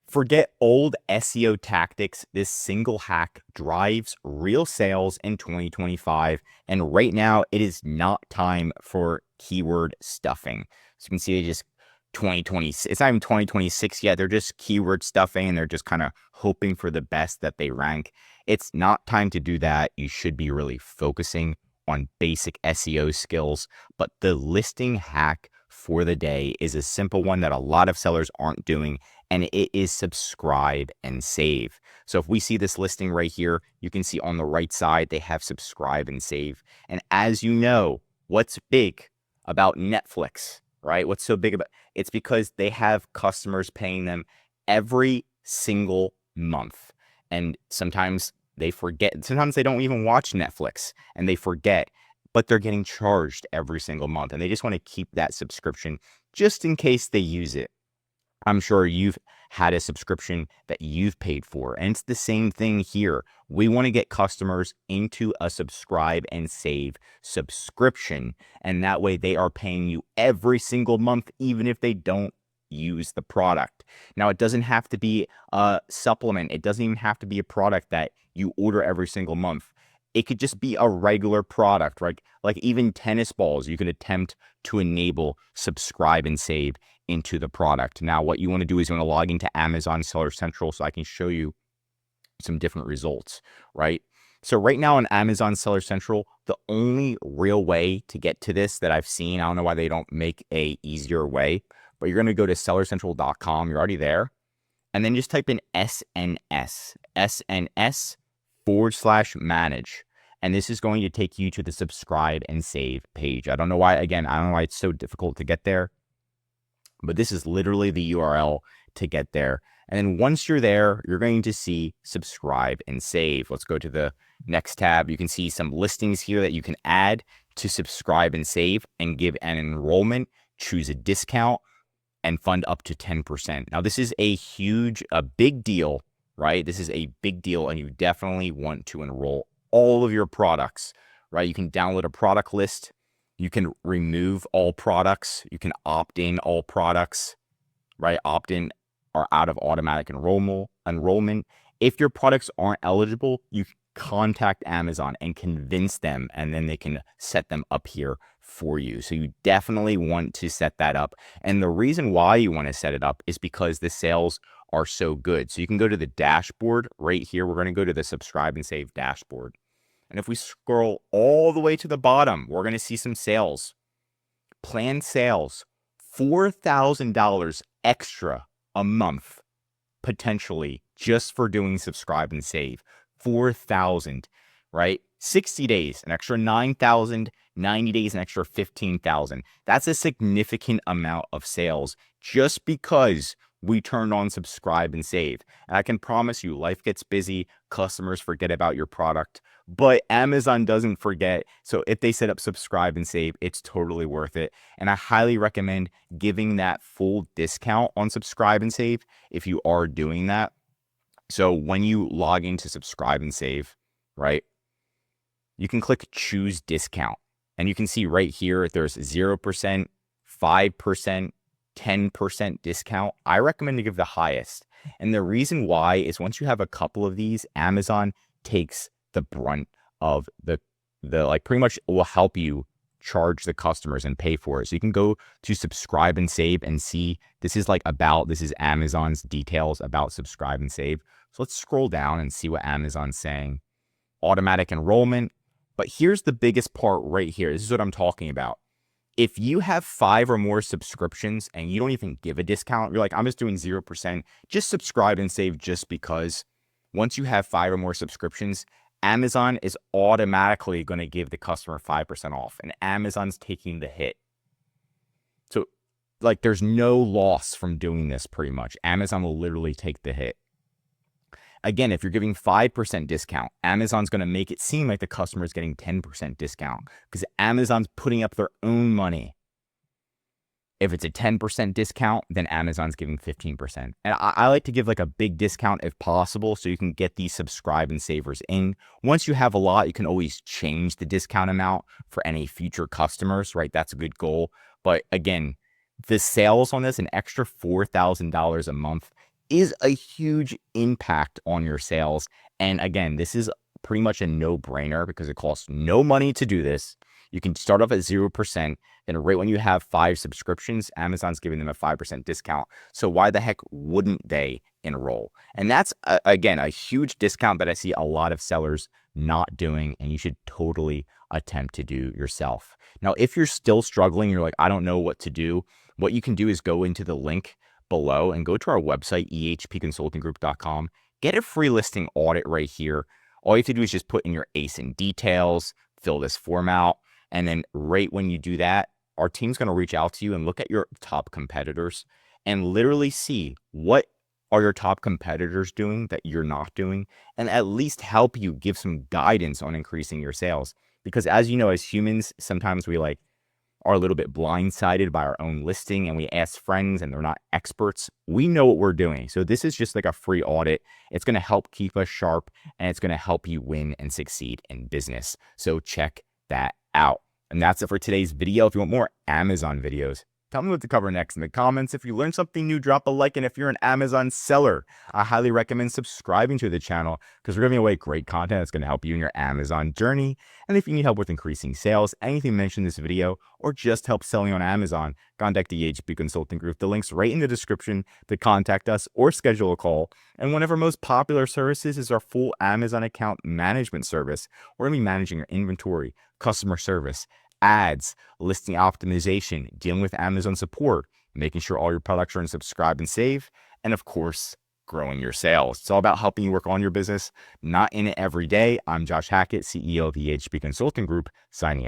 Forget old SEO tactics. This single hack drives real sales in 2025. And right now, it is not time for keyword stuffing. So you can see they just 2020, it's not even 2026 yet. They're just keyword stuffing and they're just kind of hoping for the best that they rank. It's not time to do that. You should be really focusing on basic SEO skills. But the listing hack for the day is a simple one that a lot of sellers aren't doing, and it is subscribe and save. So if we see this listing right here, you can see on the right side, they have subscribe and save. And as you know, what's big about Netflix, right? What's so big about it's because they have customers paying them every single month. And sometimes they forget, sometimes they don't even watch Netflix and they forget, but they're getting charged every single month. And they just want to keep that subscription just in case they use it. I'm sure you've had a subscription that you've paid for. And it's the same thing here. We want to get customers into a subscribe and save subscription. And that way they are paying you every single month, even if they don't use the product. Now, it doesn't have to be a supplement. It doesn't even have to be a product that you order every single month. It could just be a regular product, right? Like even tennis balls, you could attempt to enable subscribe and save into the product. Now, what you want to do is you want to log into Amazon Seller Central so I can show you some different results, right? So right now on Amazon Seller Central, the only real way to get to this that I've seen, I don't know why they don't make a easier way, but you're going to go to sellercentral.com. You're already there. And then just type in SNS/manage. And this is going to take you to the subscribe and save page. I don't know why, again, I don't know why it's so difficult to get there, but this is literally the URL to get there. And then once you're there, you're going to see subscribe and save. Let's go to the next tab. You can see some listings here that you can add to subscribe and save and give an enrollment, choose a discount, and fund up to 10%. Now, this is a big deal, right? This is a big deal, and you definitely want to enroll all of your products, right? You can download a product list. You can remove all products. You can opt in all products, right? Opt in or out of automatic enrollment. If your products aren't eligible, you contact Amazon and convince them, and then they can set them up here for you. So you definitely want to set that up. And the reason why you want to set it up is because the sales are so good. So you can go to the dashboard right here. We're going to go to the subscribe and save dashboard. And if we scroll all the way to the bottom, we're going to see some sales. Planned sales, $4,000 extra a month, potentially, just for doing subscribe and save. 4,000, right? 60 days, an extra 9,000, 90 days, an extra 15,000. That's a significant amount of sales just because we turned on subscribe and save. And I can promise you, life gets busy, customers forget about your product, but Amazon doesn't forget. So if they set up subscribe and save, it's totally worth it. And I highly recommend giving that full discount on subscribe and save if you are doing that. So when you log into subscribe and save, right, you can click choose discount. And you can see right here, there's 0%, 5%, 10% discount. I recommend to give the highest. And the reason why is once you have a couple of these, Amazon takes the brunt of the like pretty much will help you charge the customers and pay for it. So you can go to subscribe and save and see this is Amazon's details about subscribe and save. So let's scroll down and see what Amazon's saying. Automatic enrollment. But here's the biggest part right here. This is what I'm talking about. If you have 5 or more subscriptions and you don't even give a discount, you're like, I'm just doing 0%, just subscribe and save just because. Once you have 5 or more subscriptions, Amazon is automatically going to give the customer 5% off, and Amazon's taking the hit. So like there's no loss from doing this pretty much. Amazon will literally take the hit. Again, if you're giving 5% discount, Amazon's going to make it seem like the customer is getting 10% discount because Amazon's putting up their own money. If it's a 10% discount, then Amazon's giving 15%. And I like to give like a big discount if possible so you can get these subscribe and savers in. Once you have a lot, you can always change the discount amount for any future customers, right? That's a good goal. But again, the sales on this, an extra $4,000 a month, is a huge impact on your sales. And again, this is pretty much a no-brainer because it costs no money to do this. You can start off at 0%, and right when you have 5 subscriptions, Amazon's giving them a 5% discount. So why the heck wouldn't they enroll? And that's, again, a huge discount that I see a lot of sellers not doing, and you should totally attempt to do yourself. Now, if you're still struggling, you're like, I don't know what to do, what you can do is go into the link below and go to our website, ehpconsultinggroup.com. Get a free listing audit right here. All you have to do is just put in your ASIN details, fill this form out, and then right when you do that, our team's going to reach out to you and look at your top competitors and literally see what are your top competitors doing that you're not doing, and at least help you give some guidance on increasing your sales. Because as you know, as humans, sometimes we are a little bit blindsided by our own listing and we ask friends and they're not experts. We know what we're doing. So this is just like a free audit. It's going to help keep us sharp and it's going to help you win and succeed in business. So check that out. And that's it for today's video. If you want more Amazon videos, tell me what to cover next in the comments. If you learned something new, drop a like. And if you're an Amazon seller, I highly recommend subscribing to the channel because we're giving away great content that's going to help you in your Amazon journey. And if you need help with increasing sales, anything mentioned in this video, or just help selling on Amazon, contact the EHP Consulting Group. The link's right in the description to contact us or schedule a call. And one of our most popular services is our full Amazon account management service. We're going to be managing your inventory, customer service, ads, listing optimization, dealing with Amazon support, making sure all your products are in subscribe and save, and of course, growing your sales. It's all about helping you work on your business, not in it every day. I'm Josh Hackett, CEO of the EHP Consulting Group, signing out.